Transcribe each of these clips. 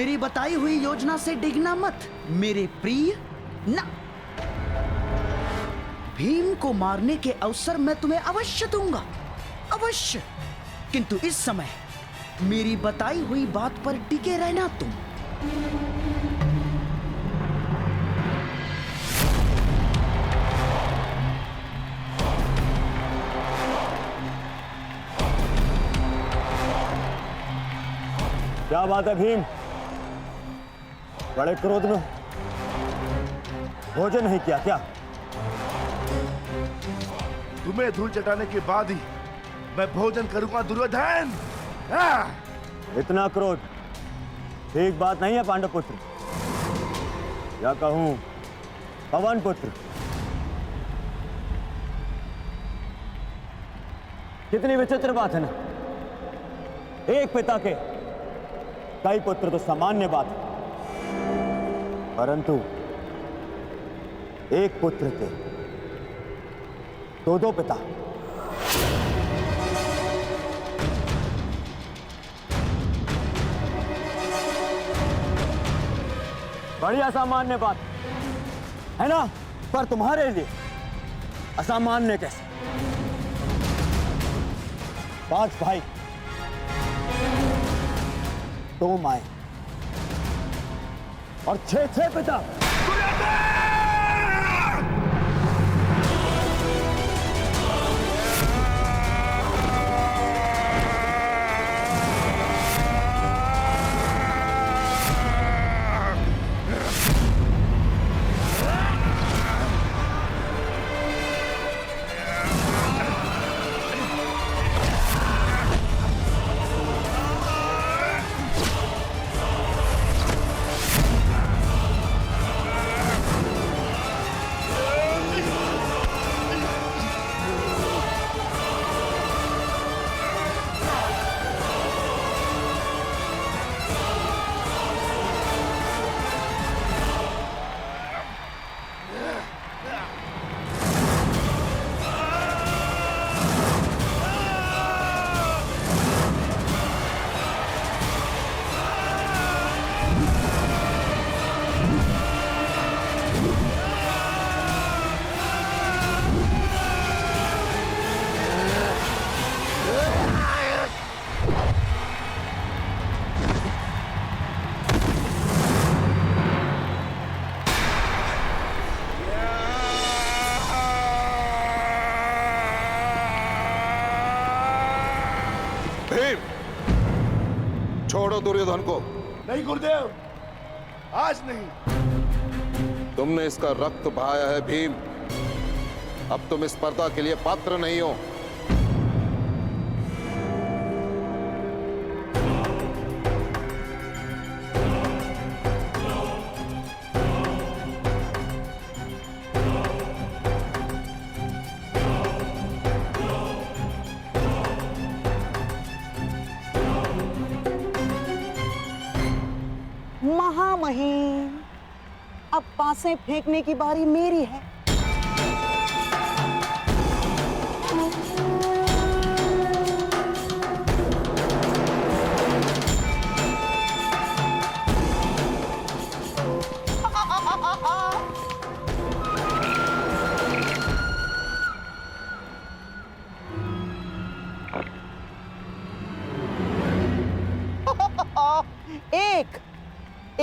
मेरी बताई हुई योजना से डिगना मत मेरे प्रिय। ना, भीम को मारने के अवसर मैं तुम्हें अवश्य दूंगा, अवश्य। किंतु इस समय मेरी बताई हुई बात पर टिके रहना तुम। क्या बात है भीम, बड़े क्रोध में भोजन नहीं किया क्या? तुम्हें धूल चटाने के बाद ही मैं भोजन करूंगा दुर्योधन। इतना क्रोध ठीक बात नहीं है पांडव पुत्र, या कहूं पवन पुत्र। कितनी विचित्र बात है ना, एक पिता के कई पुत्र तो सामान्य बात है, परंतु एक पुत्र के दो पिता। बड़ी असामान्य बात है ना, पर तुम्हारे लिए असामान्य कैसे? 5 भाई, 2 माए और 6 पिता। छोड़ो दुर्योधन को। नहीं गुरुदेव, आज नहीं। तुमने इसका रक्त बहाया है भीम, अब तुम इस स्पर्धा के लिए पात्र नहीं हो। महामहिम, अब पासे फेंकने की बारी मेरी है।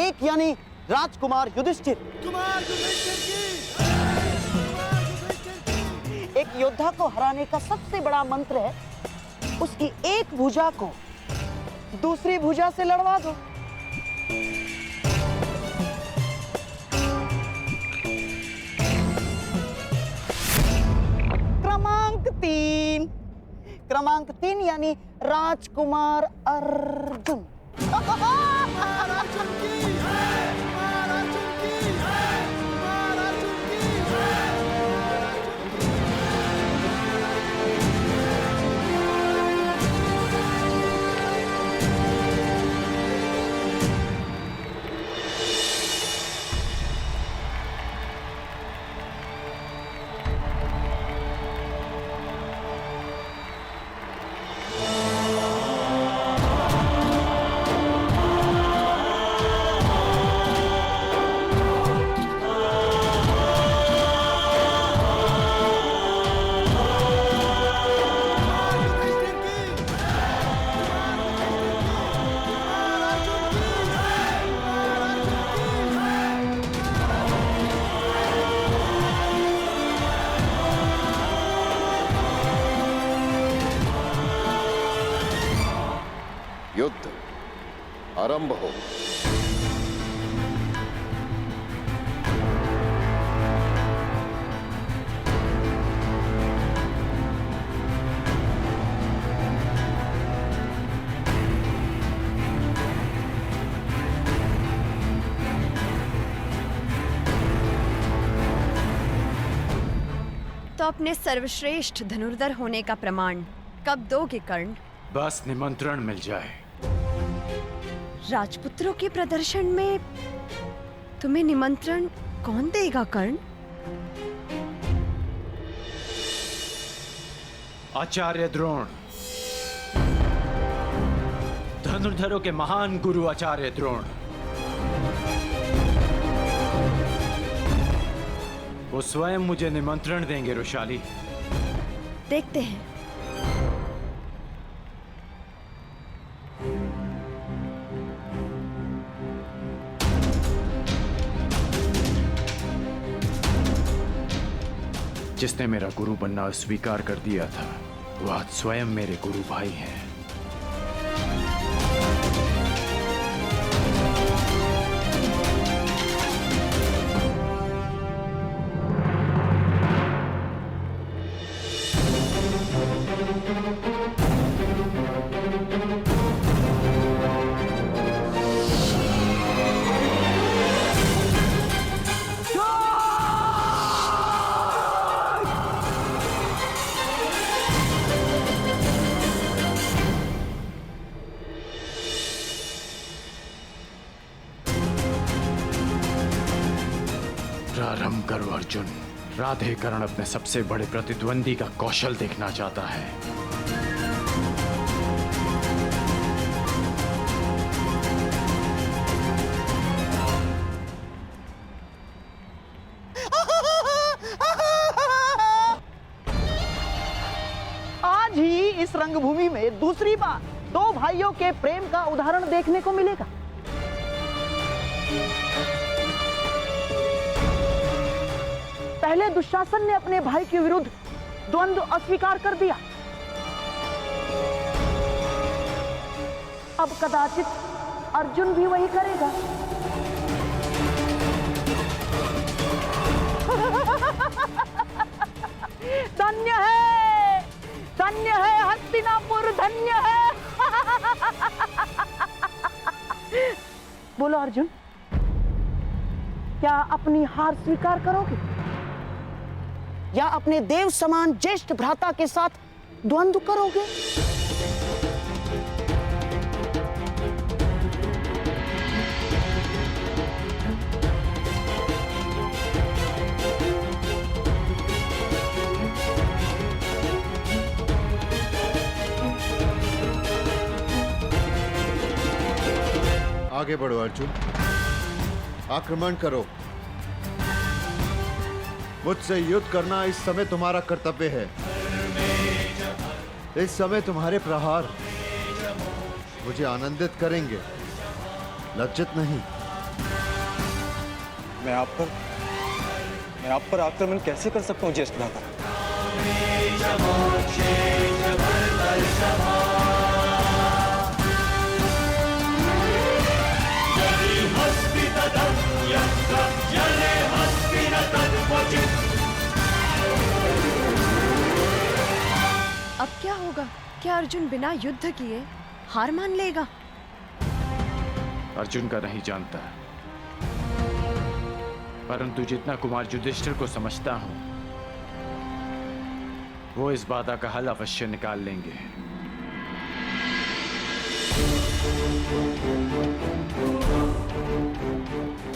एक यानी राजकुमार युधिष्ठिर। एक योद्धा को हराने का सबसे बड़ा मंत्र है उसकी एक भुजा को दूसरी भुजा से लड़वा दो। क्रमांक 3 यानी राजकुमार अर्जुन। आरंभ हो। तो अपने सर्वश्रेष्ठ धनुर्धर होने का प्रमाण कब दोगे कर्ण? बस निमंत्रण मिल जाए। राजपुत्रों के प्रदर्शन में तुम्हें निमंत्रण कौन देगा कर्ण? आचार्य द्रोण, धनुर्धरों के महान गुरु आचार्य द्रोण। वो स्वयं मुझे निमंत्रण देंगे रुशाली। देखते हैं। जिसने मेरा गुरु बनना स्वीकार कर दिया था, वो आज स्वयं मेरे गुरु भाई हैं। प्रारंभ करो अर्जुन। राधेकरण अपने सबसे बड़े प्रतिद्वंदी का कौशल देखना चाहता है। आज ही इस रंगभूमि में दूसरी बार दो भाइयों के प्रेम का उदाहरण देखने को मिलेगा। पहले दुशासन ने अपने भाई के विरुद्ध द्वंद्व अस्वीकार कर दिया, अब कदाचित अर्जुन भी वही करेगा। धन्य है हस्तिनापुर, धन्य है। बोलो अर्जुन, क्या अपनी हार स्वीकार करोगे या अपने देव समान ज्येष्ठ भ्राता के साथ द्वंद्व करोगे? आगे बढ़ो अर्जुन, आक्रमण करो। मुझसे युद्ध करना इस समय तुम्हारा कर्तव्य है। इस समय तुम्हारे प्रहार मुझे आनंदित करेंगे, लज्जित नहीं। मैं आप पर आक्रमण कैसे कर सकता हूँ ज्येष्ठ भ्राता? अब क्या होगा? क्या अर्जुन बिना युद्ध किए हार मान लेगा? अर्जुन का नहीं जानता, परंतु जितना कुमार युधिष्ठिर को समझता हूं, वो इस बाधा का हल अवश्य निकाल लेंगे।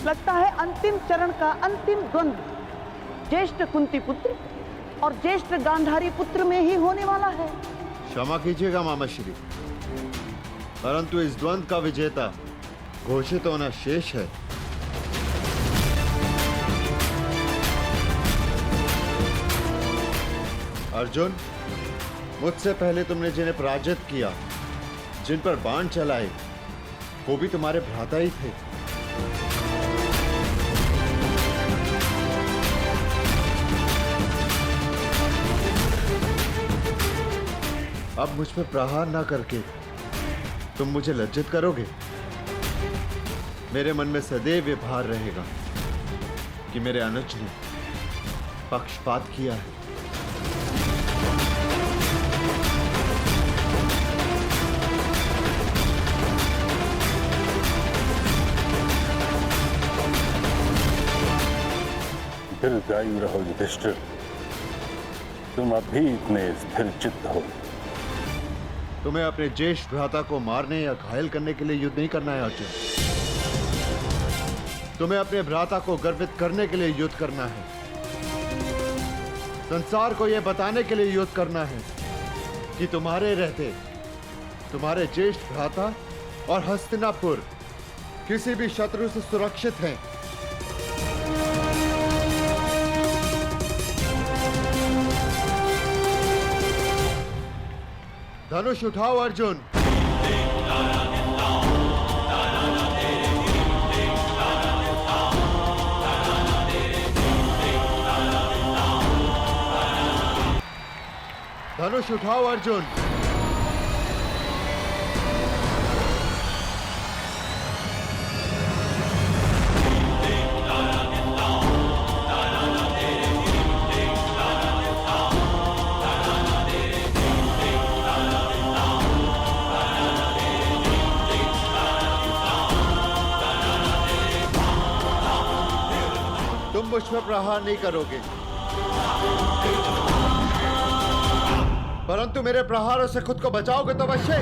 लगता है अंतिम चरण का अंतिम द्वंद्व ज्येष्ठ कुंती पुत्र और ज्येष्ठ गांधारी पुत्र में ही होने वाला है। क्षमा कीजिएगा मामाश्री, परंतु इस द्वंद्व का विजेता घोषित होना शेष है। अर्जुन, मुझसे पहले तुमने जिन्हें पराजित किया, जिन पर बाण चलाए, वो भी तुम्हारे भ्राता ही थे। अब मुझ पर प्रहार ना करके तुम मुझे लज्जित करोगे? मेरे मन में सदैव ये भार रहेगा कि मेरे अनुज ने पक्षपात किया है। दीर्घायु रहो युधिष्ठिर, तुम अभी इतने स्थिर चित्त हो। तुम्हें अपने ज्येष्ठ भ्राता को मारने या घायल करने के लिए युद्ध नहीं करना है अर्जुन। तुम्हें अपने भ्राता को गर्वित करने के लिए युद्ध करना है। संसार को यह बताने के लिए युद्ध करना है कि तुम्हारे रहते तुम्हारे ज्येष्ठ भ्राता और हस्तिनापुर किसी भी शत्रु से सुरक्षित हैं। धनुष उठाओ अर्जुन। धनुष उठाओ अर्जुन। तुम मुझ पर प्रहार नहीं करोगे, परंतु मेरे प्रहारों से खुद को बचाओगे तो अवश्य।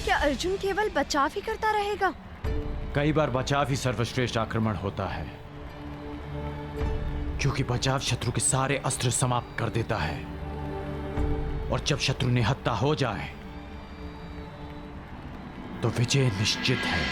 क्या अर्जुन केवल बचाव ही करता रहेगा? कई बार बचाव ही सर्वश्रेष्ठ आक्रमण होता है, क्योंकि बचाव शत्रु के सारे अस्त्र समाप्त कर देता है, और जब शत्रु निहत्था हो जाए तो विजय निश्चित है।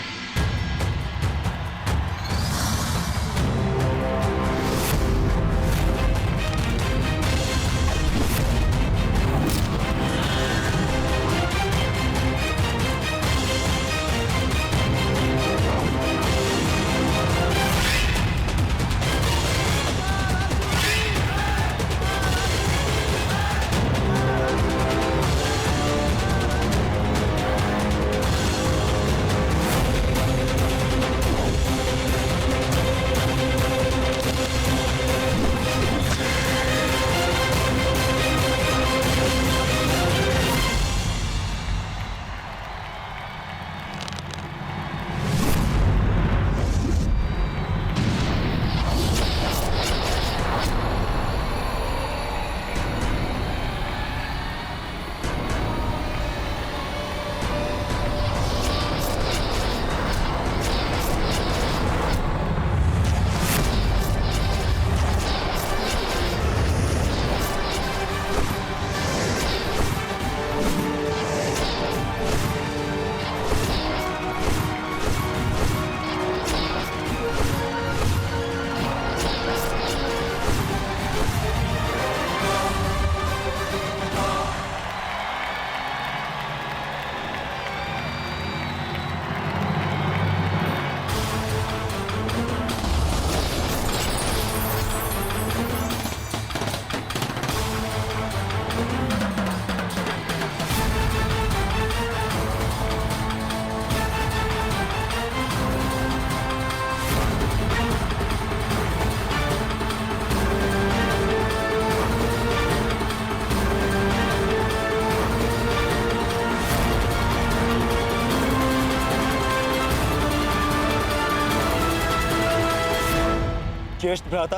ज्येष्ठ भ्राता,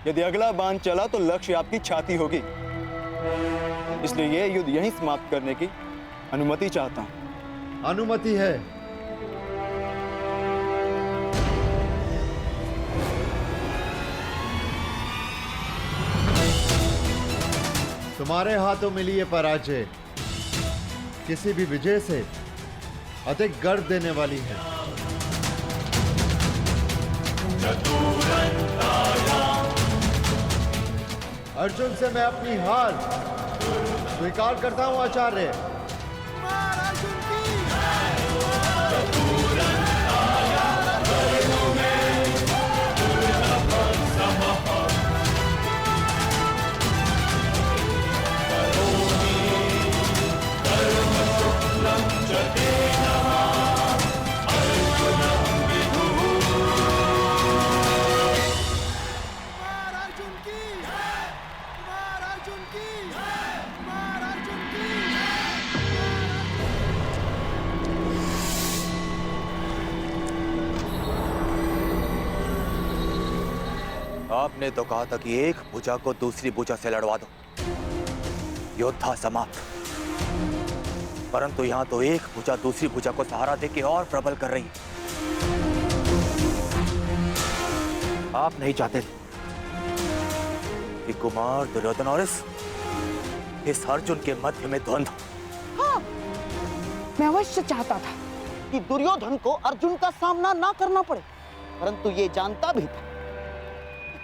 यदि अगला बाण चला तो लक्ष्य आपकी छाती होगी, इसलिए यह युद्ध यहीं समाप्त करने की अनुमति चाहता हूं। अनुमति है। तुम्हारे हाथों मिली ये पराजय किसी भी विजय से अधिक गर्व देने वाली है। अर्जुन से मैं अपनी हार स्वीकार करता हूं आचार्य। आपने तो कहा था कि एक भुजा को दूसरी भुजा से लड़वा दो, योद्धा समाप्त। परंतु यहां तो एक भुजा दूसरी भुजा को सहारा देके और प्रबल कर रही है। आप नहीं चाहते कि कुमार दुर्योधन और इस अर्जुन के मध्य में द्वंद्व। हाँ, मैं अवश्य चाहता था कि दुर्योधन को अर्जुन का सामना ना करना पड़े, परंतु ये जानता भी था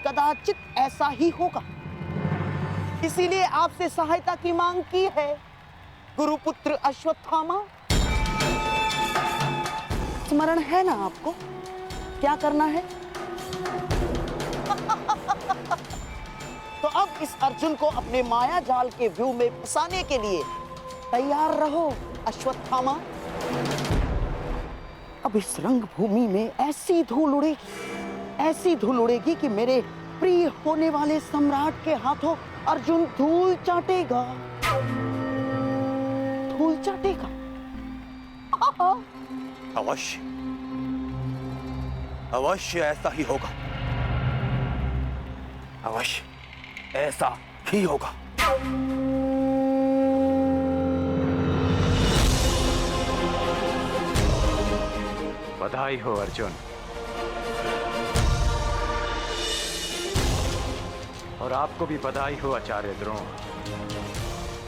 कदाचित ऐसा ही होगा। इसीलिए आपसे सहायता की मांग की है गुरुपुत्र अश्वत्थामा। स्मरण है ना आपको क्या करना है? तो अब इस अर्जुन को अपने माया जाल के व्यूह में फंसाने के लिए तैयार रहो अश्वत्थामा। अब इस रंगभूमि में ऐसी धूल उड़ेगी कि मेरे प्रिय होने वाले सम्राट के हाथों अर्जुन धूल चाटेगा। अवश्य अवश्य ऐसा ही होगा, अवश्य ऐसा ही होगा। बधाई हो अर्जुन, और आपको भी बधाई हो आचार्य द्रोण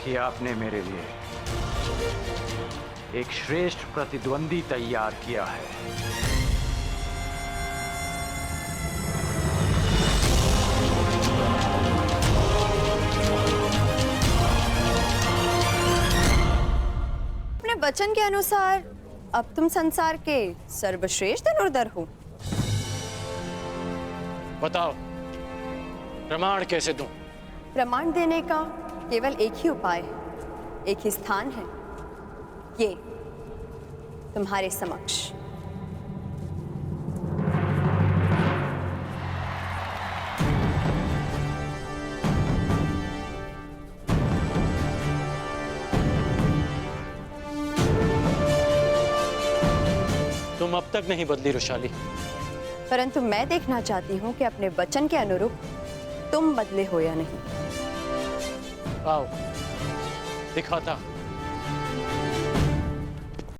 कि आपने मेरे लिए एक श्रेष्ठ प्रतिद्वंदी तैयार किया है। अपने वचन के अनुसार अब तुम संसार के सर्वश्रेष्ठ धनुर्धर हो। बताओ, प्रमाण कैसे दूं? प्रमाण देने का केवल एक ही उपाय है, एक ही स्थान है, ये तुम्हारे समक्ष। तुम अब तक नहीं बदली रुशाली, परंतु मैं देखना चाहती हूँ कि अपने वचन के अनुरूप तुम बदले हो या नहीं। आओ दिखाता